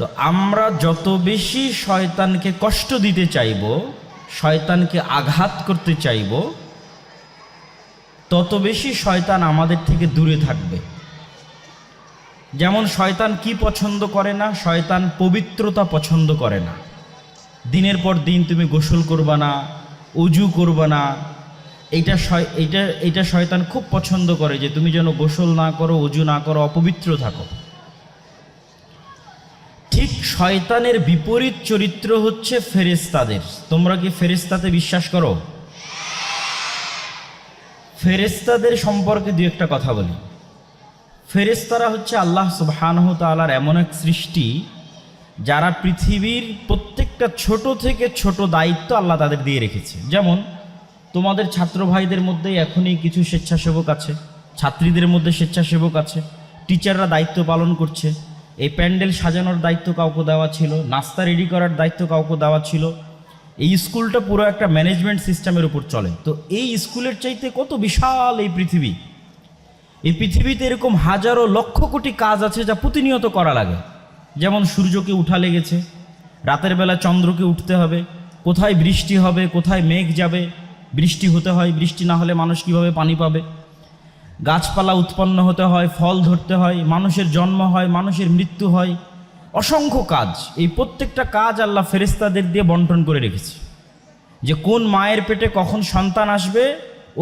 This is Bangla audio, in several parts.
তো আমরা যত বেশি শয়তানকে কষ্ট দিতে চাইব, শয়তানকে আঘাত করতে চাইব, তত বেশি শয়তান আমাদের থেকে দূরে থাকবে। যেমন শয়তান কি পছন্দ করে না? শয়তান পবিত্রতা পছন্দ করে না। দিনের পর দিন তুমি গোসল করবা না, অজু করবা না, এইটা শয়তান খুব পছন্দ করে যে তুমি যেন গোসল না করো, অজু না করো, অপবিত্র থাকো। ঠিক শয়তানের বিপরীত চরিত্র হচ্ছে ফেরেশতাদের। তোমরা কি ফেরেশতাতে বিশ্বাস করো? ফেরেশতাদের সম্পর্কে দু একটা কথা বলি। ফেরেশতারা হচ্ছে আল্লাহ সুবহানাহু তাআলার এমন এক সৃষ্টি যারা পৃথিবীর প্রত্যেকটা ছোট থেকে ছোট দায়িত্ব আল্লাহ তাদের দিয়ে রেখেছে। যেমন তোমাদের ছাত্র ভাইদের মধ্যেই এখনই কিছু স্বেচ্ছাসেবক আছে, ছাত্রীদের মধ্যে স্বেচ্ছাসেবক আছে, টিচাররা দায়িত্ব পালন করছে। এই প্যান্ডেল সাজানোর দায়িত্ব কাউকে দেওয়া ছিল, নাস্তা রেডি করার দায়িত্ব কাউকে দেওয়া ছিল। এই স্কুলটা পুরো একটা ম্যানেজমেন্ট সিস্টেমের উপর চলে। তো এই স্কুলের চাইতে কত বিশাল এই পৃথিবী। এই পৃথিবীতে এরকম হাজারো লক্ষ কোটি কাজ আছে যা প্রতিনিয়ত করা লাগে। যেমন সূর্যকে উঠা লেগেছে, রাতের বেলা চন্দ্রকে উঠতে হবে, কোথায় বৃষ্টি হবে, কোথায় মেঘ যাবে, বৃষ্টি হতে হয়, বৃষ্টি না হলে মানুষ কীভাবে পানি পাবে, গাছপালা উৎপন্ন হতে হয়, ফল ধরতে হয়, মানুষের জন্ম হয়, মানুষের মৃত্যু হয়, অসংখ্য কাজ। এই প্রত্যেকটা কাজ আল্লাহ ফেরেশতাদের দিয়ে বন্টন করে রেখেছে। যে কোন মায়ের পেটে কখন সন্তান আসবে,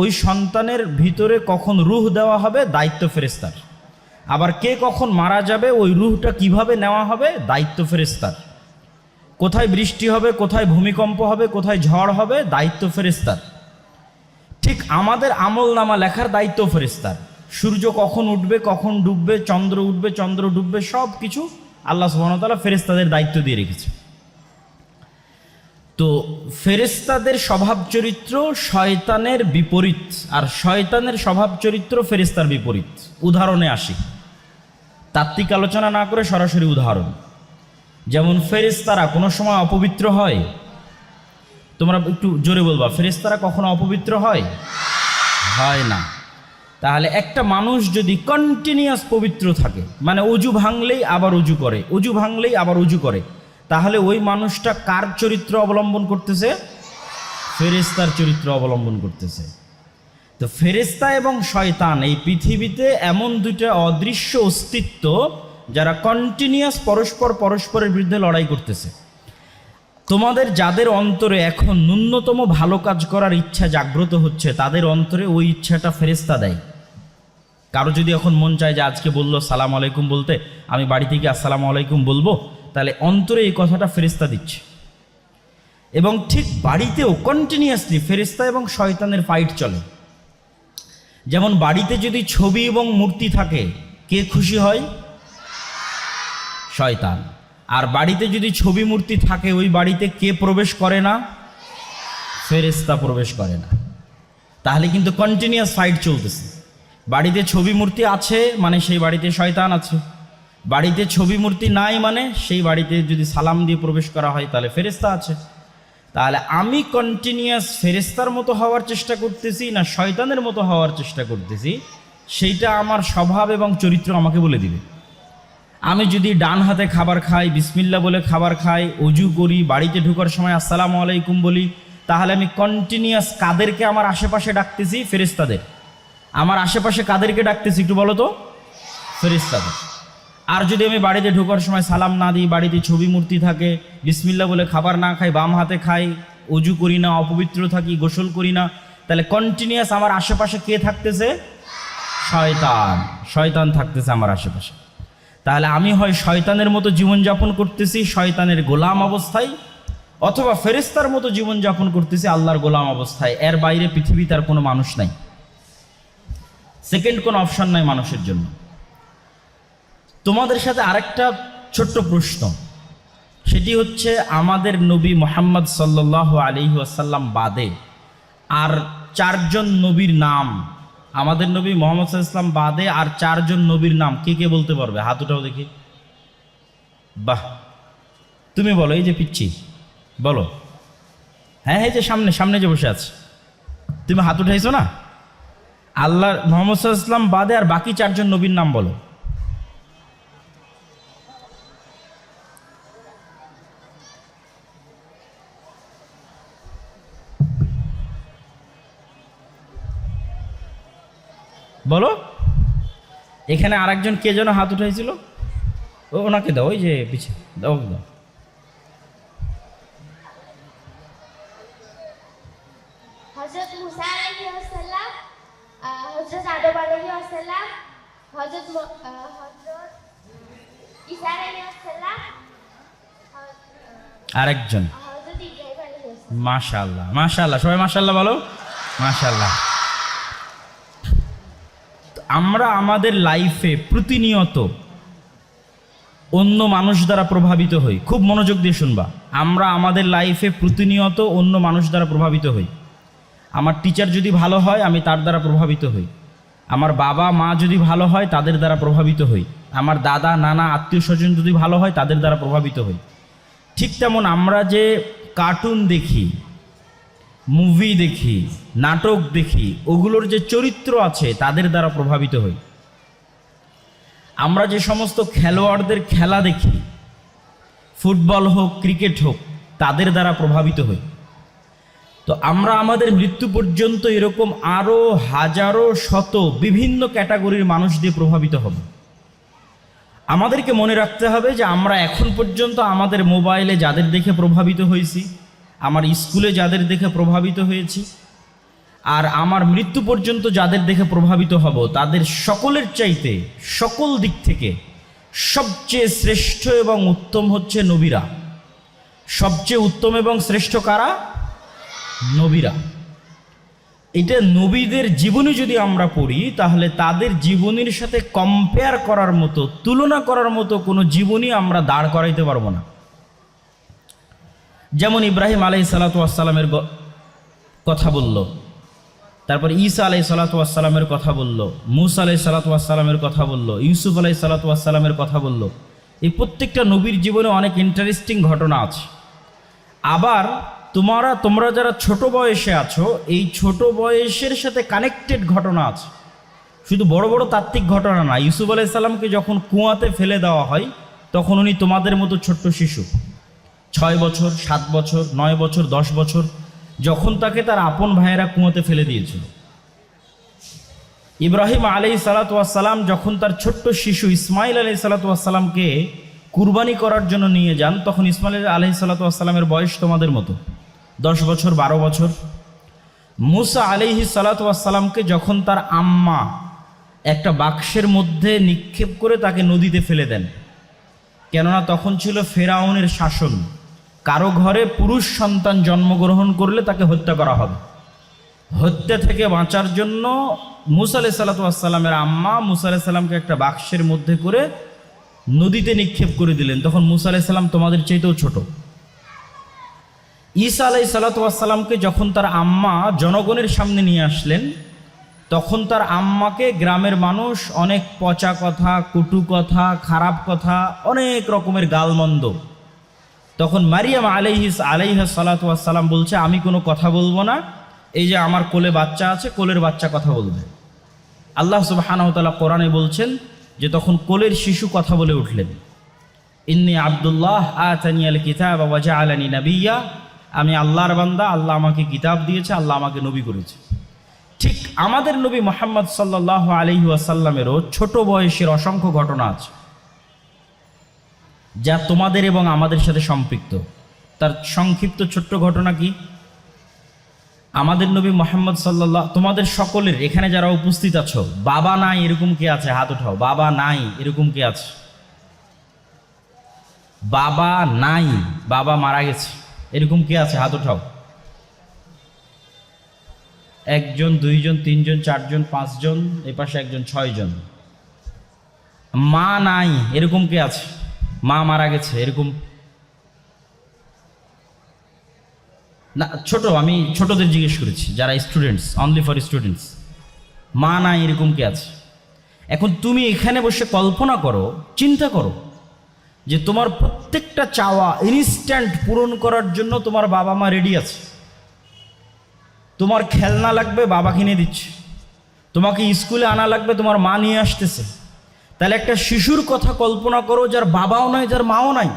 ওই সন্তানের ভিতরে কখন রূহ দেওয়া হবে, দায়িত্ব ফেরেশতার। আবার কে কখন মারা যাবে, ওই রূহটা কিভাবে নেওয়া হবে, দায়িত্ব ফেরেশতার। কোথায় বৃষ্টি হবে, কোথায় ভূমিকম্প হবে, কোথায় ঝড় হবে, দায়িত্ব ফেরেশতার। ঠিক আমাদের আমল নামা লেখার দায়িত্ব ফেরেশতার। সূর্য কখন উঠবে, কখন ডুববে, চন্দ্র উঠবে, চন্দ্র ডুববে, সব কিছু আল্লাহ সুবহানাহু ওয়া তাআলা ফেরেশতাদের দায়িত্ব দিয়ে রেখেছে। তো ফেরেশতাদের স্বভাব চরিত্র শয়তানের বিপরীত, আর শয়তানের স্বভাব চরিত্র ফেরেশতার বিপরীত। উদাহরণে আসি, তাত্ত্বিক আলোচনা না করে সরাসরি উদাহরণ। যেমন ফেরেশতারা কোনো সময় অপবিত্র হয়? তোমরা একটু জোরে বলবা, ফেরেশতারা কখনো অপবিত্র হয়? হয় না। তাহলে একটা মানুষ যদি কন্টিনিউয়াস পবিত্র থাকে, মানে অজু ভাঙলেই আবার অজু করে, অজু ভাঙলেই আবার অজু করে, তাহলে ওই মানুষটা কার চরিত্র অবলম্বন করতেছে? ফেরেশতার চরিত্র অবলম্বন করতেছে। তো ফেরেশতা এবং শয়তান এই পৃথিবীতে এমন দুইটা অদৃশ্য অস্তিত্ব যারা কন্টিনিউয়াস পরস্পরের বিরুদ্ধে লড়াই করতেছে। তোমাদের যাদের অন্তরে এখন ন্যূনতম ভালো কাজ করার ইচ্ছা জাগ্রত হচ্ছে, তাদের অন্তরে ওই ইচ্ছাটা ফেরেশতা দেয়। কারো যদি এখন মন চায় যে আজকে বললো সালাম আলাইকুম বলতে, আমি বাড়ি থেকে আসসালামু আলাইকুম বলবো, তাহলে অন্তরে এই কথাটা ফেরেশতা দিচ্ছে। এবং ঠিক বাড়িতেও কন্টিনিউয়াসলি ফেরেশতা এবং শয়তানের ফাইট চলে। যেমন বাড়িতে যদি ছবি এবং মূর্তি থাকে, কে খুশি হয়? শয়তান। আর বাড়িতে যদি ছবি মূর্তি থাকে, ওই বাড়িতে কে প্রবেশ করে না? ফেরেশতা প্রবেশ করে না। তাহলে কিন্তু কন্টিনিউয়াস ফাইট চলতেছে। বাড়িতে ছবি মূর্তি আছে মানে সেই বাড়িতে শয়তান আছে, বাড়িতে ছবি মূর্তি নাই মানে সেই বাড়িতে যদি সালাম দিয়ে প্রবেশ করা হয় তাহলে ফেরেশতা আছে। তাহলে আমি কন্টিনিউয়াস ফেরেশতার মতো হওয়ার চেষ্টা করতেছি না শয়তানের মতো হওয়ার চেষ্টা করতেছি, সেইটা আমার স্বভাব এবং চরিত্র আমাকে বলে দিবে। আমি যদি ডান হাতে খাবার খাই, বিসমিল্লাহ বলে খাবার খাই, অজু করি, বাড়িতে ঢোকার সময় আসসালামু আলাইকুম বলি, তাহলে আমি কন্টিনিউয়াস কাদেরকে আমার আশেপাশে ডাকতেছি? ফেরেশতাদের। আমার আশেপাশে কাদেরকে ডাকতেছি একটু বলো তো? ফেরেশতাদের। আর যদি আমি বাড়িতে ঢোকার সময় সালাম না দিই, বাড়িতে ছবি মূর্তি থাকে, বিসমিল্লাহ বলে খাবার না খাই, বাম হাতে খাই, অজু করি না, অপবিত্র থাকি, গোসল করি না, তাহলে কন্টিনিউয়াস আমার আশেপাশে কে থাকতেছে? শয়তান। শয়তান থাকতেছে আমার আশেপাশে। তাহলে আমি হয় শয়তানের মতো জীবনযাপন করতেছি শয়তানের গোলাম অবস্থায়, অথবা ফেরেশতার মতো জীবনযাপন করতেছি আল্লাহর গোলাম অবস্থায়। এর বাইরে পৃথিবীতে আর কোনো মানুষ নাই, সেকেন্ড কোনো অপশন নাই মানুষের জন্য। তোমাদের সাথে আরেকটা ছোট্ট প্রশ্ন, সেটি হচ্ছে আমাদের নবী মুহাম্মদ সাল্লাল্লাহু আলাইহি ওয়াসাল্লাম বাদে আর চারজন নবীর নাম, আমাদের নবী মুহাম্মদ সাল্লাল্লাহু আলাইহি ওয়াসাল্লাম বাদে আর চারজন নবীর নাম কে কে বলতে পারবে? হাত উঠাও দেখি। বাহ, তুমি বলো। এই যে পিচ্ছি, বলো। হ্যাঁ, এই যে সামনে সামনে যে বসে আছে, তুমি হাত উঠাইছো না? আল্লাহ মুহাম্মদ সাল্লাল্লাহু আলাইহি ওয়াসাল্লাম বাদে আর বাকি চারজন নবীর নাম বলো। বলো। এখানে আরেকজন কে যেন হাত উঠাইছিল, ওনাকে দাও, ওই যে পিছে দাও দাও। হযরত মুসা আলাইহিস সালাম, হযরত আদম আলাইহিস সালাম, হযরত ঈসা আলাইহিস সালাম, আরেকজন হযরত ইব্রাহিম আলাইহিস সালাম। মাশাআল্লাহ মাশাআল্লাহ, সবাই মাশাআল্লাহ বলো, মাশাআল্লাহ। আমরা আমাদের লাইফে প্রতিনিয়ত অন্য মানুষ দ্বারা প্রভাবিত হই। খুব মনোযোগ দিয়ে শুনবা। আমরা আমাদের লাইফে প্রতিনিয়ত অন্য মানুষ দ্বারা প্রভাবিত হই। আমার টিচার যদি ভালো হয় আমি তার দ্বারা প্রভাবিত হই, আমার বাবা মা যদি ভালো হয় তাদের দ্বারা প্রভাবিত হই, আমার দাদা নানা আত্মীয় স্বজন যদি ভালো হয় তাদের দ্বারা প্রভাবিত হই। ঠিক তেমন আমরা যে কার্টুন দেখি, মুভি দেখি, নাটক দেখি, ওগুলোর যে চরিত্র আছে তাদের দ্বারা প্রভাবিত হই। আমরা যে সমস্ত খেলোয়াড়দের খেলা দেখি, ফুটবল হোক ক্রিকেট হোক, তাদের দ্বারা প্রভাবিত হই। তো আমরা আমাদের মৃত্যু পর্যন্ত এরকম আরও হাজারো শত বিভিন্ন ক্যাটাগরির মানুষ দিয়ে প্রভাবিত হব। আমাদেরকে মনে রাখতে হবে যে আমরা এখন পর্যন্ত আমাদের মোবাইলে যাদের দেখে প্রভাবিত হয়েছি, আমার স্কুলে যাদের দেখে প্রভাবিত হয়েছি, আর আমার মৃত্যু পর্যন্ত যাদের দেখে প্রভাবিত হব, তাদের সকলের চাইতে সকল দিক থেকে সবচেয়ে শ্রেষ্ঠ এবং উত্তম হচ্ছে নবীরা। সবচেয়ে উত্তম এবং শ্রেষ্ঠ কারা? নবীরা। এটা নবীদের জীবনী যদি আমরা পড়ি তাহলে তাদের জীবনীর সাথে কম্পেয়ার করার মতো, তুলনা করার মতো কোনো জীবনী আমরা দাঁড় করাইতে পারবো না। যেমন ইব্রাহিম আলাইহিস সালাতু ওয়াস সালামের কথা বলল, তারপর ঈসা আলাইহিস সালাতু ওয়াস সালামের কথা বলল, মূসা আলাইহিস সালাতু ওয়াস সালামের কথা বলল, ইউসুফ আলাইহিস সালাতু ওয়াস সালামের কথা বলল। এই প্রত্যেকটা নবীর জীবনে অনেক ইন্টারেস্টিং ঘটনা আছে। আবার তোমরা যারা ছোট বয়সে আছো, এই ছোট বয়সের সাথে কানেক্টেড ঘটনা আছে। শুধু বড় বড় তাত্ত্বিক ঘটনা না। ইউসুফ আলাইহিস সালামকে যখন কুয়াতে ফেলে দেওয়া হয় তখন উনি তোমাদের মতো ছোট্ট শিশু, 6 বছর, 7 বছর, 9 বছর, 10 বছর, যখন তাকে তার আপন ভাইয়েরা কুয়াতে ফেলে দিয়েছিল। ইব্রাহিম আলাইহিস সালাতু ওয়াস সালাম যখন তার ছোট্ট শিশু ইসমাইল আলাইহিস সালাতু ওয়াস সালামকে কুরবানি করার জন্য নিয়ে যান, তখন ইসমাইল আলাইহিস সালাতু ওয়াস সালামের বয়স তোমাদের মতো 10 বছর, 12 বছর। মূসা আলাইহিস সালাতু ওয়াস সালামকে যখন তার আম্মা একটা বাক্সের মধ্যে নিক্ষেপ করে তাকে নদীতে ফেলে দেন, কেননা তখন ছিল ফেরাউনের শাসন, কারো ঘরে পুরুষ সন্তান জন্মগ্রহণ করলে তাকে হত্যা করা হবে। হত্যা থেকে বাঁচার জন্য মূসা আলাইহিস সালাতু ওয়াস সালামের আম্মা মূসা আলাইহিস সালামকে একটা বাক্সের মধ্যে করে নদীতে নিক্ষেপ করে দিলেন। তখন মূসা আলাইহিস সালাম তোমাদের চাইতেও ছোট। ঈসা আলাইহিস সালাতু ওয়াস সালামকে যখন তার আম্মা জনগণের সামনে নিয়ে আসলেন, তখন তার আম্মাকে গ্রামের মানুষ অনেক পচা কথা, কটু কথা, খারাপ কথা, অনেক রকমের গালমন্দ। তখন মারিয়াম আলাইহিস সালাতু ওয়াস সালাম বলছে, আমি কোনো কথা বলবো না, এই যে আমার কোলে বাচ্চা আছে, কোলের বাচ্চা কথা বলবে। আল্লাহ সুবহানাহু ওয়া তাআলা কোরআনে বলছেন যে তখন কোলের শিশু কথা বলে উঠলেন, ইন্নী আব্দুল্লাহ আতানিয়াল কিতাব ওয়া জাআলানি নাবিয়্যা, আমি আল্লাহর বান্দা, আল্লাহ আমাকে কিতাব দিয়েছে, আল্লাহ আমাকে নবী করেছে। ঠিক আমাদের নবী মুহাম্মদ সাল্লাল্লাহু আলাইহি ওয়াসাল্লামেরও ছোট বয়সের অসংখ্য ঘটনা আছে যা তোমাদের এবং আমাদের সাথে সম্পৃক্ত। তার সংক্ষিপ্ত ছোট্ট ঘটনা কি? আমাদের নবী মুহাম্মদ তোমাদের সকলের এখানে যারা উপস্থিত আছো, বাবা নাই এরকম কে আছে? হাত উঠাও। বাবা নাই এরকম কে আছে? বাবা নাই, বাবা মারা গেছে এরকম কে আছে? হাত উঠাও। 1 জন, 2 জন, 3 জন, 4 জন, 5 জন, এই পাশে 1 জন, 6 জন। মা নাই এরকম কে আছে? মা মারা গেছে এরকম না? ছোট, আমি ছোটদের জিজ্ঞেস করেছি, যারা স্টুডেন্টস, অনলি ফর স্টুডেন্টস। মা নাই এরকম কে আছে? এখন তুমি এখানে বসে কল্পনা করো, চিন্তা করো যে তোমার প্রত্যেকটা চাওয়া ইনস্ট্যান্ট পূরণ করার জন্য তোমার বাবা মা রেডি আছে। তোমার খেলনা লাগবে, বাবা কিনে দিচ্ছে। তোমাকে স্কুলে আনা লাগবে, তোমার মা নিয়ে আসতেছে। তাহলে একটা শিশুর কথা কল্পনা করো যার বাবাও নাই, যার মাও নাই।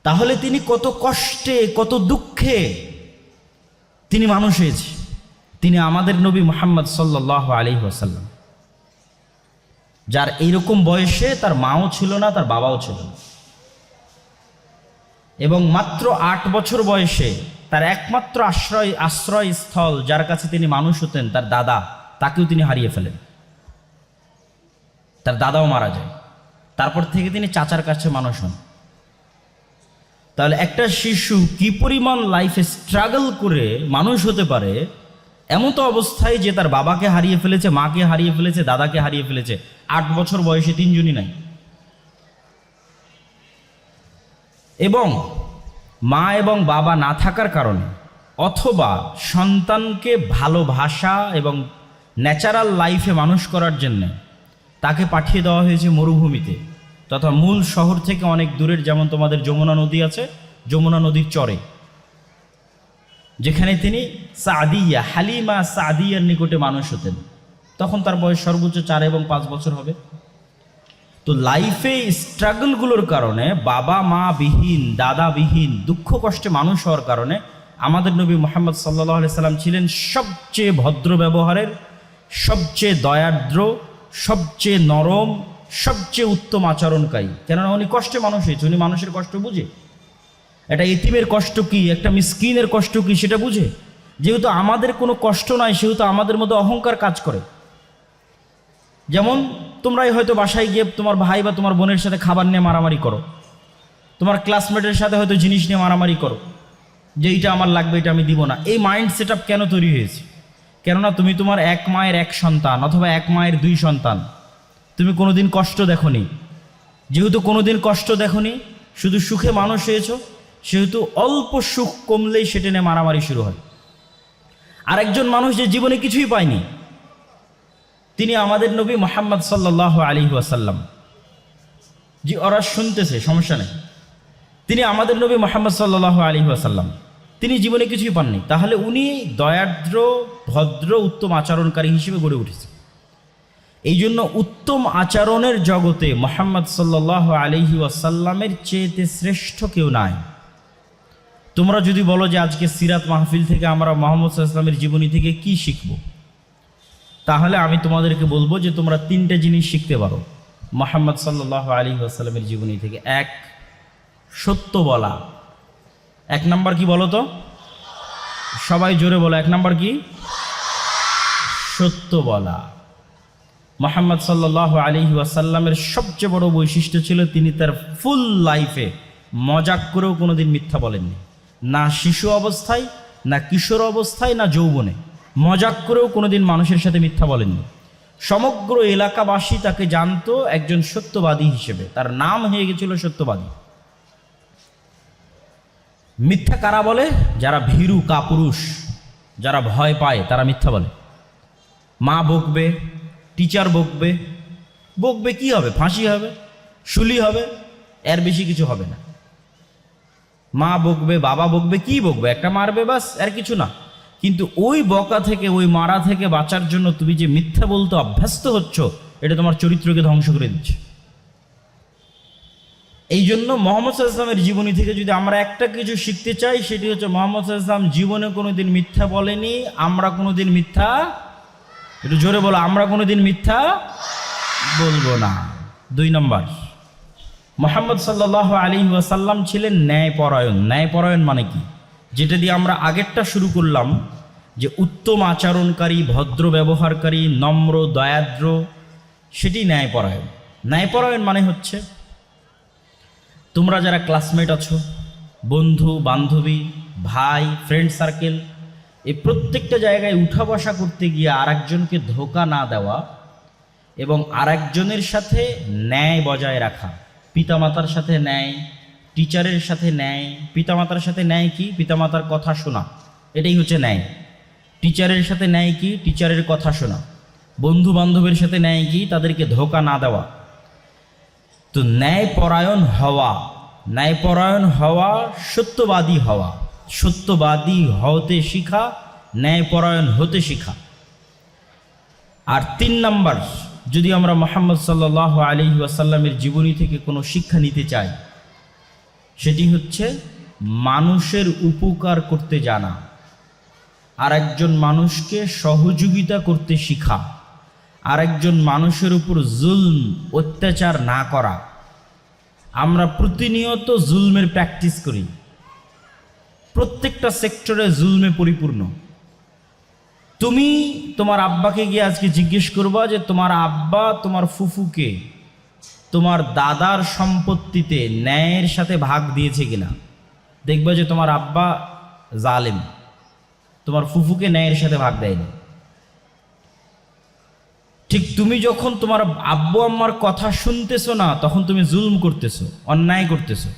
তাহলে তিনি কত কষ্টে, কত দুঃখে তিনি মানুষ হয়েছে। তিনি আমাদের নবী মুহাম্মদ সাল্লাল্লাহু আলাইহি ওয়াসাল্লাম, যার এইরকম বয়সে তার মাও ছিল না, তার বাবাও ছিল না, এবং মাত্র 8 বছর বয়সে তার একমাত্র আশ্রয়স্থল যার কাছে তিনি মানুষ হতেন, তার দাদা, তাকেও তিনি হারিয়ে ফেলেন। তার দাদাও মারা যায়। তারপর থেকে তিনি চাচার কাছে মানুষ হন। তাহলে একটা শিশু কি পরিমাণ লাইফে স্ট্রাগল করে মানুষ হতে পারে, এমন তো অবস্থায় যে তার বাবাকে হারিয়ে ফেলেছে, মাকে হারিয়ে ফেলেছে, দাদাকে হারিয়ে ফেলেছে, 8 বছর বয়সে 3 জনই নাই। এবং মা এবং বাবা না থাকার কারণে অথবা সন্তানকে ভালোবাসা এবং ন্যাচারাল লাইফে মানুষ করার জন্যে তাকে পাঠিয়ে দেওয়া হয়েছে মরুভূমিতে, তথা মূল শহর থেকে অনেক দূরের, যেমন তোমাদের যমুনা নদী আছে, যমুনা নদীর চরে, যেখানে তিনি সাদিয়া, হালিমা সাদিয়ার নিকটে মানুষ হতেন। তখন তার বয়স সর্বোচ্চ 4 এবং 5 বছর হবে। তো লাইফে স্ট্রাগলগুলোর কারণে, বাবা মা বিহীন, দাদা বিহীন, দুঃখ কষ্টে মানুষ হওয়ার কারণে আমাদের নবী মুহাম্মদ সাল্লাল্লাহু আলাইহি সাল্লাম ছিলেন সবচেয়ে ভদ্র ব্যবহারের, সবচেয়ে দয়ার্দ্র, সবচেয়ে নরম, সবচেয়ে উত্তম আচরণকারী। কেননা উনি কষ্টে মানুষ হয়েছে, উনি মানুষের কষ্ট বুঝে। একটা এতিমের কষ্ট কি, একটা মিসকিনের কষ্ট কি সেটা বুঝে। যেহেতু আমাদের কোনো কষ্ট নাই, সেহেতু আমাদের মধ্যে অহংকার কাজ করে। যেমন তোমরাই হয়তো বাসায় গিয়ে তোমার ভাই বা তোমার বোনের সাথে খাবার নিয়ে মারামারি করো, তোমার ক্লাসমেটের সাথে হয়তো জিনিস নিয়ে মারামারি করো, যে এইটা আমার লাগবে, এটা আমি দিব না। এই মাইন্ড সেট আপ কেন তৈরি হয়েছে? কেননা তুমি তোমার এক মায়ের এক সন্তান অথবা এক মায়ের 2 সন্তান, তুমি কোনোদিন কষ্ট দেখোনি। যেহেতু কোনোদিন কষ্ট দেখোনি, শুধু সুখে মানুষ হয়েছ, সেহেতু অল্প সুখ কমলেই সেটা নিয়ে মারামারি শুরু হয়। আরেকজন মানুষ যে জীবনে কিছুই পায়নি, তিনি আমাদের নবী মুহাম্মদ সাল্লাল্লাহু আলাইহি ওয়াসাল্লাম। জি, ওরা শুনতেছে, সমস্যা নেই। তিনি আমাদের নবী মুহাম্মদ সাল্লাল্লাহু আলাইহি ওয়াসাল্লাম, তিনি জীবনে কিছুই পাননি, তাহলে উনি দয়ার্দ্র, ভদ্র, উত্তম আচরণকারী হিসেবে গড়ে উঠেছে। এই জন্য উত্তম আচরণের জগতে মুহাম্মদ সাল্লাল্লাহু আলাইহি ওয়াসাল্লামের চেয়েতে শ্রেষ্ঠ কেউ নাই। তোমরা যদি বলো যে আজকে সিরাত মাহফিল থেকে আমরা মুহাম্মদ সাল্লাল্লাহু আলাইহি ওয়াসাল্লামের জীবনী থেকে কি শিখব, তাহলে আমি তোমাদেরকে বলবো যে তোমরা 3টে জিনিস শিখতে পারো মুহাম্মদ সাল্লাল্লাহু আলাইহি ওয়াসাল্লামের জীবনী থেকে। 1, সত্য বলা। 1 নাম্বার কি বলো তো? সবাই জোরে বলো, 1 নাম্বার কি? সত্য বলা। মুহাম্মদ সাল্লাল্লাহু আলাইহি ওয়াসাল্লামের সবচেয়ে বড় বৈশিষ্ট্য ছিল তিনি তার ফুল লাইফে মজাক করেও কোনোদিন মিথ্যা বলেননি। না শিশু অবস্থায়, না কিশোর অবস্থায়, না যৌবনে মজাক করেও কোনোদিন মানুষের সাথে মিথ্যা বলেননি। সমগ্র এলাকাবাসী তাকে জানতো একজন সত্যবাদী হিসেবে, তার নাম হয়ে গেছিল সত্যবাদী। মিথ্যা কারা বলে? যারা ভীরু কাপুরুষ, যারা ভয় পায়, তারা মিথ্যা বলে। মা বকবে, টিচার বকবে, বকবে কি হবে? ফাঁসি হবে, শুলি হবে, এর বেশি কিছু হবে না। মা বকবে, বাবা বকবে, কি বকবে? একটা মারবে, বাস, আর কিছু না। কিন্তু ওই বকা থেকে, ওই মারা থেকে বাঁচার জন্য তুমি যে মিথ্যা বলতে অভ্যস্ত হচ্ছ, এটা তোমার চরিত্রকে ধ্বংস করে দিচ্ছে। এই জন্য মুহাম্মদ সাল্লাল্লাহু আলাইহি ওয়াসাল্লামের জীবনী থেকে যদি আমরা একটা কিছু শিখতে চাই, সেটি হচ্ছে মুহাম্মদ সাল্লাল্লাহু আলাইহি ওয়াসাল্লাম জীবনে কোনোদিন মিথ্যা বলেনি। আমরা কোনোদিন মিথ্যা, একটু জোরে বলো, আমরা কোনোদিন মিথ্যা বলবো না। 2 নম্বর, মুহাম্মদ সাল্লাল্লাহু আলাইহি ওয়াসাল্লাম ছিলেন ন্যায়পরায়ণ। ন্যায়পরায়ণ মানে কি? যেটা দিয়ে আমরা আগেরটা শুরু করলাম, যে উত্তম আচরণকারী, ভদ্র ব্যবহারকারী, নম্র, দয়াদ্র, সেটি ন্যায়পরায়ণ। ন্যায়পরায়ণ মানে হচ্ছে তোমরা যারা ক্লাসমেট আছো, বন্ধু বান্ধবী, ভাই, ফ্রেন্ড সার্কেল, এই প্রত্যেকটা জায়গায় উঠা বসা করতে গিয়ে আরেকজনকে ধোঁকা না দেওয়া এবং আরেকজনের সাথে ন্যায় বজায় রাখা। পিতামাতার সাথে ন্যায়, টিচারের সাথে ন্যায়। পিতামাতার সাথে ন্যায় কি? পিতামাতার কথা শোনা, এটাই হচ্ছে ন্যায়। টিচারের সাথে ন্যায় কি? টিচারের কথা শোনা। বন্ধু বান্ধবের সাথে ন্যায় কি? তাদেরকে ধোঁকা না দেওয়া। তো ন্যায়পরায়ণ হওয়া, ন্যায়পরায়ণ হওয়া, সত্যবাদী হওয়া, সত্যবাদী হতে শিখা, ন্যায়পরায়ণ হতে শিখা। আর 3 নম্বর, যদি আমরা মুহাম্মদ সাল্লাল্লাহু আলাইহি ওয়াসাল্লামের জীবনী থেকে কোনো শিক্ষা নিতে চাই, সেটি হচ্ছে মানুষের উপকার করতে জানা। আর একজন মানুষকে সহযোগিতা করতে শিখা, আর একজন মানুষের উপর জুলম অত্যাচার না করা। আমরা প্রতিনিয়ত জুলমের প্র্যাকটিস করি, প্রত্যেকটা সেক্টরে জুলমে পরিপূর্ণ। তুমি তোমার আব্বাকে গিয়ে আজকে জিজ্ঞেস করবা যে তোমার আব্বা তোমার ফুফুকে তোমার দাদার সম্পত্তিতে ন্যায়ের সাথে ভাগ দিয়েছে কিনা, দেখবা যে তোমার আব্বা জালেম, তোমার ফুফুকে ন্যায়ের সাথে ভাগ দেয়নি। ঠিক তুমি যখন তোমার আব্বু আম্মার কথা শুনতেছো না, তখন তুমি জুলম করতেছো, অন্যায় করতেছো।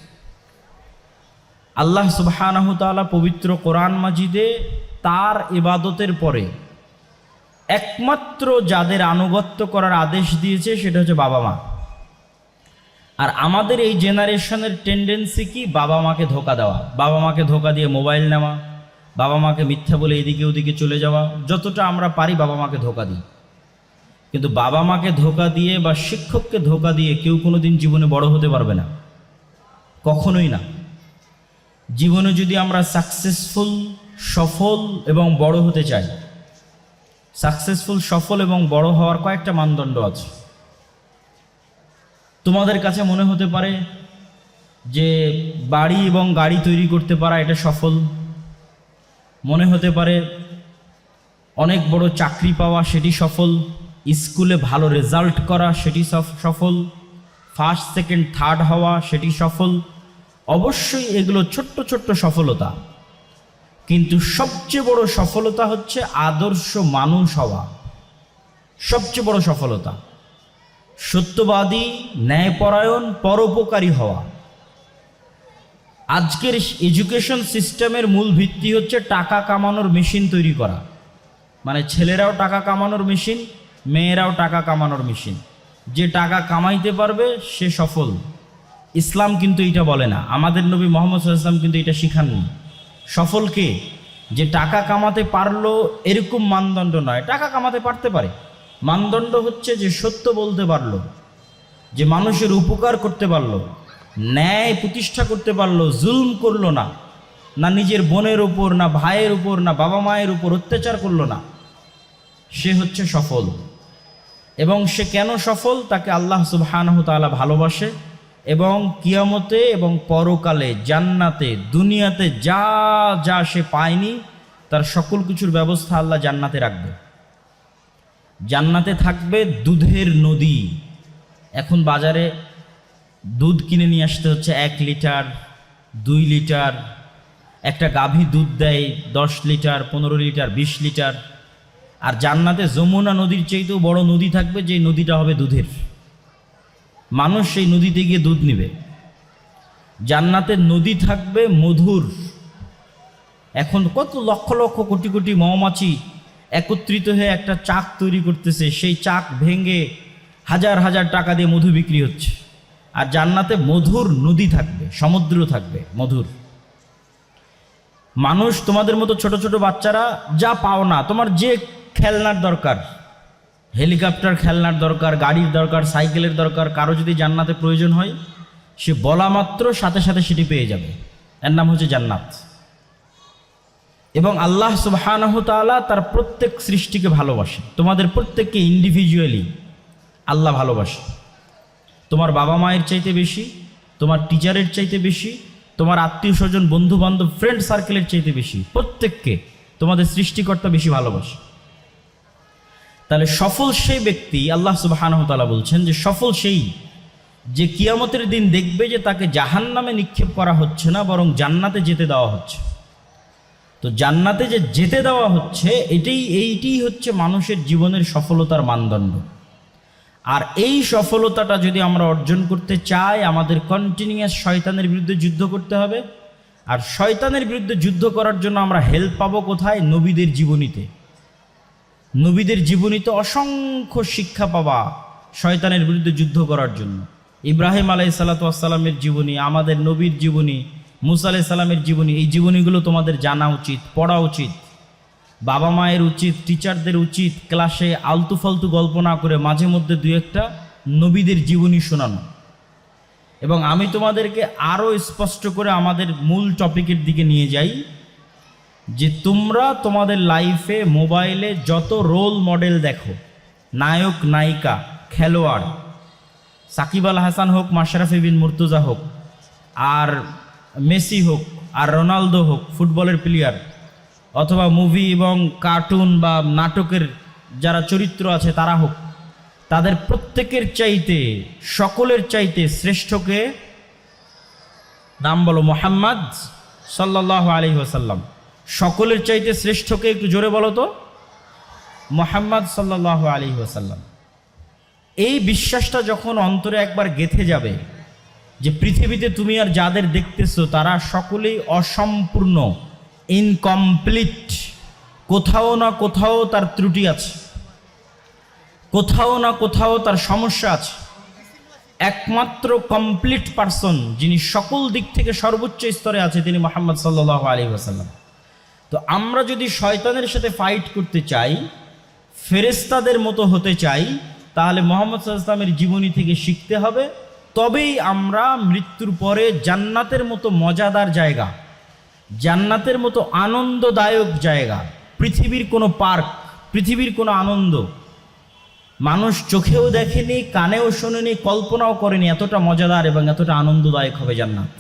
আল্লাহ সুবহানাহু তাআলা পবিত্র কোরআন মাজিদে তার ইবাদতের পরে একমাত্র যাদের আনুগত্য করার আদেশ দিয়েছে সেটা হচ্ছে বাবা মা। আর আমাদের এই জেনারেশনের টেন্ডেন্সি কি? বাবা মাকে ধোকা দেওয়া, বাবা মাকে ধোকা দিয়ে মোবাইল নেওয়া, বাবা মাকে মিথ্যা বলে এদিকে ওদিকে চলে যাওয়া। যতটা আমরা পারি বাবা মাকে ধোকা দিই, কিন্তু বাবা মাকে ধোকা দিয়ে বা শিক্ষককে ধোকা দিয়ে কেউ কোনোদিন জীবনে বড় হতে পারবে না, কখনোই না। জীবনে যদি আমরা সাকসেসফুল, সফল এবং বড় হতে চাই, সাকসেসফুল, সফল এবং বড় হওয়ার কয়েকটা মানদণ্ড আছে। তোমাদের কাছে মনে হতে পারে যে বাড়ি এবং গাড়ি তৈরি করতে পারা এটা সফল, মনে হতে পারে অনেক বড় চাকরি পাওয়া সেটি সফল, স্কুলে ভালো রেজাল্ট করা সেটি সফল, ফার্স্ট সেকেন্ড থার্ড হওয়া সেটি সফল। অবশ্যই এগুলো ছোট্ট ছোট্ট সফলতা, কিন্তু সবচেয়ে বড় সফলতা হচ্ছে আদর্শ মানুষ হওয়া। সবচেয়ে বড় সফলতা সত্যবাদী, ন্যায়পরায়ণ, পরোপকারী হওয়া। আজকের এডুকেশন সিস্টেমের মূল ভিত্তি হচ্ছে টাকা কামানোর মেশিন তৈরি করা, মানে ছেলেরাও টাকা কামানোর মেশিন, মেয়েরাও টাকা কামানোর মেশিন। যে টাকা কামাইতে পারবে সে সফল। ইসলাম কিন্তু এটা বলে না, আমাদের নবী মুহাম্মদ সাল্লাল্লাহু আলাইহি ওয়াসাল্লাম কিন্তু এটা শিখাননি। সফলকে যে টাকা কামাতে পারলো এরকম মানদণ্ড নয়, টাকা কামাতে পারতে পারে, মানদণ্ড হচ্ছে যে সত্য বলতে পারলো, যে মানুষের উপকার করতে পারলো, ন্যায় প্রতিষ্ঠা করতে পারলো, জুলম করলো না, না নিজের বোনের উপর, না ভাইয়ের উপর, না বাবা মায়ের উপর অত্যাচার করলো না, সে হচ্ছে সফল। এবং সে কেন সফল? তাকে আল্লাহ সুবহানাহু তাআলা ভালোবাসে, এবং কিয়ামতে এবং পরকালে, জান্নাতে, দুনিয়াতে যা যা সে পায়নি তার সকল কিছুর ব্যবস্থা আল্লাহ জান্নাতে রাখবে। জান্নাতে থাকবে দুধের নদী। এখন বাজারে দুধ কিনে নিয়ে আসতে হচ্ছে 1 লিটার, 2 লিটার। একটা গাভী দুধ দেয় 10 লিটার, 15 লিটার, 20 লিটার। আর জান্নাতে যমুনা নদীর চাইতেও বড় নদী থাকবে, যে নদীটা হবে দুধের। মানুষ সেই নদীতে গিয়ে দুধ নিবে। জান্নাতের নদী থাকবে মধুর। এখন কত লক্ষ লক্ষ কোটি কোটি মৌমাছি একত্রিত হয়ে একটা চাক তৈরি করতেছে, সেই চাক ভেঙে হাজার হাজার টাকা দিয়ে মধু বিক্রি হচ্ছে। আর জান্নাতে মধুর নদী থাকবে, সমুদ্র থাকবে মধুর। মানুষ, তোমাদের মতো ছোট ছোট বাচ্চারা যা পাও না, তোমার যে খেলনার দরকার, হেলিকপ্টার খেলনার দরকার, গাড়ির দরকার, সাইকেলের দরকার, কারো যদি জান্নাতে প্রয়োজন হয়, সে বলা মাত্র সাথে সাথে সেটি পেয়ে যাবে। এর নাম হচ্ছে জান্নাত। এবং আল্লাহ সুবহানাহু তাআলা তার প্রত্যেক সৃষ্টিকে ভালোবাসে। তোমাদের প্রত্যেককে ইন্ডিভিজুয়ালি আল্লাহ ভালোবাসে। তোমার বাবা মায়ের চাইতে বেশি, তোমার টিচারের চাইতে বেশি, তোমার আত্মীয় স্বজন, বন্ধু বান্ধব, ফ্রেন্ড সার্কেলের চাইতে বেশি, প্রত্যেককে তোমাদের সৃষ্টিকর্তা বেশি ভালোবাসে। তাহলে সফল সেই ব্যক্তি, আল্লাহ সুবহানাহু তাআলা বলছেন যে সফল সেই যে কিয়ামতের দিন দেখবে যে তাকে জাহান্নামে নিক্ষেপ করা হচ্ছে না, বরং জান্নাতে যেতে দেওয়া হচ্ছে। তো জান্নাতে যে যেতে দেওয়া হচ্ছে, এইটি হচ্ছে মানুষের জীবনের সফলতার মানদণ্ড। আর এই সফলতাটা যদি আমরা অর্জন করতে চাই, আমাদের কন্টিনিউয়াস শয়তানের বিরুদ্ধে যুদ্ধ করতে হবে। আর শয়তানের বিরুদ্ধে যুদ্ধ করার জন্য আমরা হেল্প পাবো কোথায়? নবীদের জীবনীতে। নবীদের জীবনীতে অসংখ্য শিক্ষা পাবা শয়তানের বিরুদ্ধে যুদ্ধ করার জন্য। ইব্রাহিম আলাইহিসসালাতু ওয়াসসালামের জীবনী, আমাদের নবীর জীবনী, মুসা আলাইহিস সালামের জীবনী, এই জীবনীগুলো তোমাদের জানা উচিত, পড়া উচিত। বাবা মায়ের উচিত, টিচারদের উচিত ক্লাসে আলতু ফালতু গল্প না করে মাঝে মধ্যে 2-1টা নবীদের জীবনী শোনানো। এবং আমি তোমাদেরকে আরও স্পষ্ট করে আমাদের মূল টপিকের দিকে নিয়ে যাই যে তোমরা তোমাদের লাইফে মোবাইলে যত রোল মডেল দেখো, নায়ক নায়িকা, খেলোয়াড়, সাকিব আল হাসান হোক, মাশরাফি বিন মুর্তজা হোক, আর মেসি হোক, আর রোনালদো হোক, ফুটবলের প্লেয়ার, অথবা মুভি এবং কার্টুন বা নাটকের যারা চরিত্র আছে তারা হোক, তাদের প্রত্যেকের চাইতে, সকলের চাইতে শ্রেষ্ঠকে নাম বলো, মুহাম্মদ সাল্লাল্লাহু আলাইহি ওয়াসাল্লাম। সকলের চাইতে শ্রেষ্ঠকে একটু জোরে বলো তো, মুহাম্মদ সাল্লাল্লাহু আলাইহি ওয়াসাল্লাম। এই বিশ্বাসটা যখন অন্তরে একবার গেঁথে যাবে যে পৃথিবীতে তুমি আর যাদের দেখতেছো তারা সকলেই অসম্পূর্ণ, ইনকমপ্লিট, কোথাও না কোথাও তার ত্রুটি আছে, কোথাও না কোথাও তার সমস্যা আছে। একমাত্র কমপ্লিট পারসন যিনি সকল দিক থেকে সর্বোচ্চ স্তরে আছে তিনি মুহাম্মদ সাল্লাল্লাহু আলাইহি ওয়াসাল্লাম। তো আমরা যদি শয়তানের সাথে ফাইট করতে চাই, ফেরেশতাদের মতো হতে চাই, তাহলে মুহাম্মদ সাল্লাল্লাহু আলাইহি ওয়াসাল্লামের জীবনী থেকে শিখতে হবে। তবেই আমরা মৃত্যুর পরে জান্নাতের মতো মজাদার জায়গা, জান্নাতের মতো আনন্দদায়ক জায়গা, পৃথিবীর কোনো পার্ক, পৃথিবীর কোনো আনন্দ মানুষ চোখেও দেখেনি, কানেও শোনেনি, কল্পনাও করেনি এতটা মজাদার এবং এতটা আনন্দদায়ক হবে জান্নাত।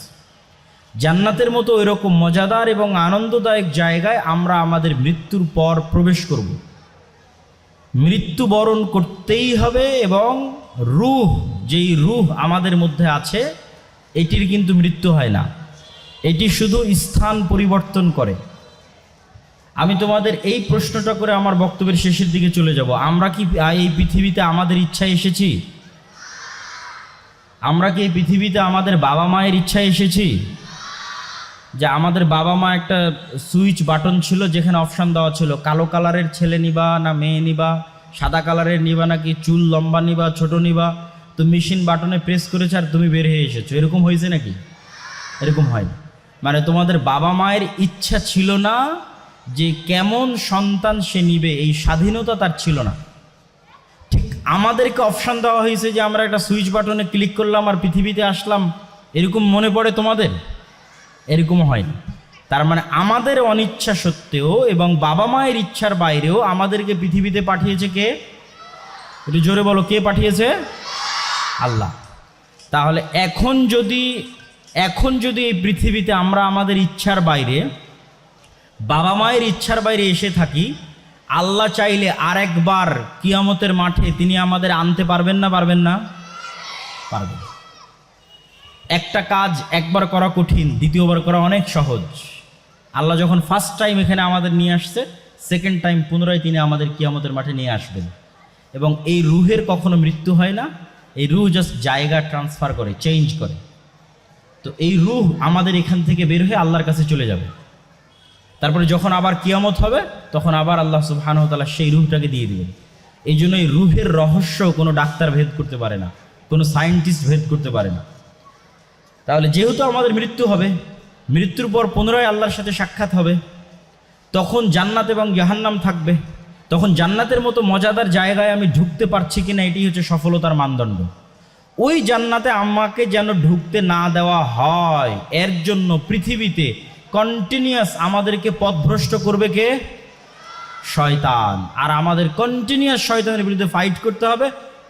জান্নাতের মতো এরকম মজাদার এবং আনন্দদায়ক জায়গায় আমরা আমাদের মৃত্যুর পর প্রবেশ করব। মৃত্যুবরণ করতেই হবে এবং রূহ, যেই রূহ আমাদের মধ্যে আছে এটির কিন্তু মৃত্যু হয় না, এটি শুধু স্থান পরিবর্তন করে। আমি তোমাদের এই প্রশ্নটা করে আমার বক্তব্যের শেষের দিকে চলে যাব। আমরা কি এই পৃথিবীতে আমাদের ইচ্ছায় এসেছি? আমরা কি এই পৃথিবীতে আমাদের বাবা মায়ের ইচ্ছায় এসেছি? যে আমাদের বাবা মা একটা সুইচ বাটন ছিল যেখানে অপশান দেওয়া ছিল, কালো কালারের ছেলে নিবা না মেয়ে নিবা, সাদা কালারের নিবা নাকি চুল লম্বা নিবা, ছোট নিবা, তো মেশিন বাটনে প্রেস করেছে আর তুমি বের হয়ে এসেছো। এরকম হয়েছে নাকি? এরকম হয়নি। মানে তোমাদের বাবা মায়ের ইচ্ছা ছিল না যে কেমন সন্তান সে নিবে, এই স্বাধীনতা তার ছিল না। ঠিক আমাদেরকে অপশান দেওয়া হয়েছে যে আমরা একটা সুইচ বাটনে ক্লিক করলাম আর পৃথিবীতে আসলাম, এরকম মনে পড়ে তোমাদের? এরকম হয়নি। তার মানে আমাদের অনিচ্ছা সত্ত্বেও এবং বাবা মায়ের ইচ্ছার বাইরেও আমাদেরকে পৃথিবীতে পাঠিয়েছে কে? একটু জোরে বলো, কে পাঠিয়েছে? আল্লাহ। তাহলে এখন যদি এই পৃথিবীতে আমরা আমাদের ইচ্ছার বাইরে, বাবা মায়ের ইচ্ছার বাইরে এসে থাকি, আল্লাহ চাইলে আরেকবার কিয়ামতের মাঠে তিনি আমাদের আনতে পারবেন না? পারবেন না? পারবেন। একটা কাজ একবার করা কঠিন, দ্বিতীয়বার করা অনেক সহজ। আল্লাহ যখন ফার্স্ট টাইম এখানে আমাদের নিয়ে আসছে, সেকেন্ড টাইম পুনরায় তিনি আমাদের কিয়ামতের মাঠে নিয়ে আসবেন। এবং এই রুহের কখনো মৃত্যু হয় না, এই রুহ জাস্ট জায়গা ট্রান্সফার করে, চেঞ্জ করে। তো এই রুহ আমাদের এখান থেকে বের হয়ে আল্লাহর কাছে চলে যাবে। তারপরে যখন আবার কিয়ামত হবে তখন আবার আল্লাহ সুবহানাহু ওয়া তাআলা সেই রুহটাকে দিয়ে দিবেন। এই জন্য এই রুহের রহস্য কোনো ডাক্তার ভেদ করতে পারে না, কোনো সায়েন্টিস্ট ভেদ করতে পারে না। তাহলে যেহেতু আমাদের মৃত্যু হবে, মৃত্যুর পর পুনরায় আল্লাহর সাথে সাক্ষাৎ হবে, তখন জান্নাত এবং জাহান্নাম থাকবে। তখন জান্নাতের মতো মজাদার জায়গায় আমি ঢুকতে পারছি কিনা, এটি হচ্ছে সফলতার মানদণ্ড। ওই জান্নাতে আমাকে যেন ঢুকতে না দেওয়া হয়, এর জন্য পৃথিবীতে কন্টিনিউয়াস আমাদেরকে পথভ্রষ্ট করবে কে? শয়তান। আর আমাদের কন্টিনিউয়াস শয়তানের বিরুদ্ধে ফাইট করতে হবে।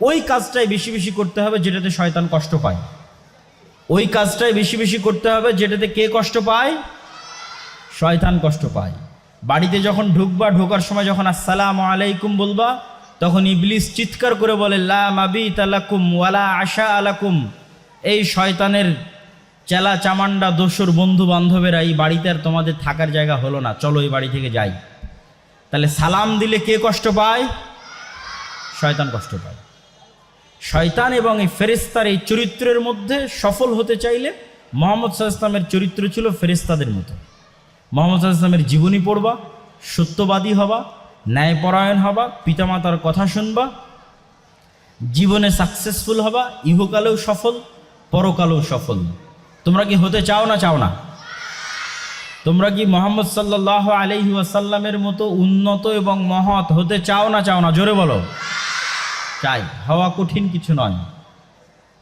ওই কাজটাই বেশি বেশি করতে হবে যেটাতে শয়তান কষ্ট পায়, ওই কাজটাই বেশি বেশি করতে হবে যেটাতে কে কষ্ট পায়? শয়তান কষ্ট পায়। বাড়িতে যখন ঢুকবা, ঢোকার সময় যখন আসসালামু আলাইকুম বলবা, তখন ইবলিস চিৎকার করে বলে লা মাবিতা লাকুম ওয়ালা আশা আলাকুম। এই শয়তানের চেলা চামান্ডা দোসর বন্ধু বান্ধবেরা, এই বাড়িতে আর তোমাদের থাকার জায়গা হলো না, চলো এই বাড়ি থেকে যাই। তাহলে সালাম দিলে কে কষ্ট পায়? শয়তান কষ্ট পায়। শয়তান এবং এই ফেরেশতার এই চরিত্রের মধ্যে সফল হতে চাইলে মুহাম্মদ সাল্লাল্লাহু আলাইহি ওয়াসাল্লামের চরিত্র ছিল ফেরেশতাদের মতো। মুহাম্মদ সাল্লাল্লাহু আলাইহি ওয়াসাল্লামের জীবনী পড়বা, সত্যবাদী হবা, ন্যায়পরায়ণ হবা, পিতামাতার কথা শুনবা, জীবনে সাকসেসফুল হবা, ইহকালেও সফল, পরকালেও সফল। তোমরা কি হতে চাও না? চাও না? তোমরা কি মুহাম্মদ সাল্লাল্লাহু আলাইহি ওয়াসাল্লামের মতো উন্নত এবং মহৎ হতে চাও না? চাও না? জোরে বলো। চাই। হওয়া কঠিন কিছু নয়।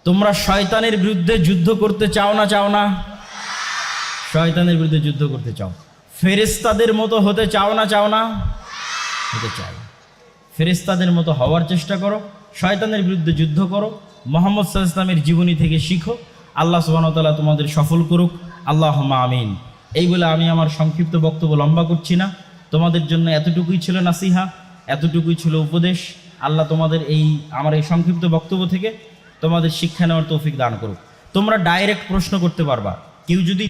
তোমরা শয়তানের বিরুদ্ধে যুদ্ধ করতে চাও না? চাও না? শয়তানের বিরুদ্ধে যুদ্ধ করতে চাও। ফেরেশতাদের মতো হতে চাও না চাও না? হতে চাই। ফেরেশতাদের মতো হওয়ার চেষ্টা করো, শয়তানের বিরুদ্ধে যুদ্ধ করো, মুহাম্মদ সাল্লাল্লাহু আলাইহি ওয়াসাল্লামের জীবনী থেকে শিখো। আল্লাহ সুবহানাহু ওয়া তাআলা তোমাদের সফল করুক, আল্লাহুম্মা আমিন। এই বলে আমি আমার সংক্ষিপ্ত বক্তব্য লম্বা করছি না। তোমাদের জন্য এতটুকুই ছিল নাসিহা, এতটুকুই ছিল উপদেশ। আল্লাহ তোমাদের আমার এই সংক্ষিপ্ত বক্তব্য থেকে তোমাদের শিক্ষা নেওয়ার তৌফিক দান করুক। তোমরা ডাইরেক্ট প্রশ্ন করতে পারবা। কেউ যদি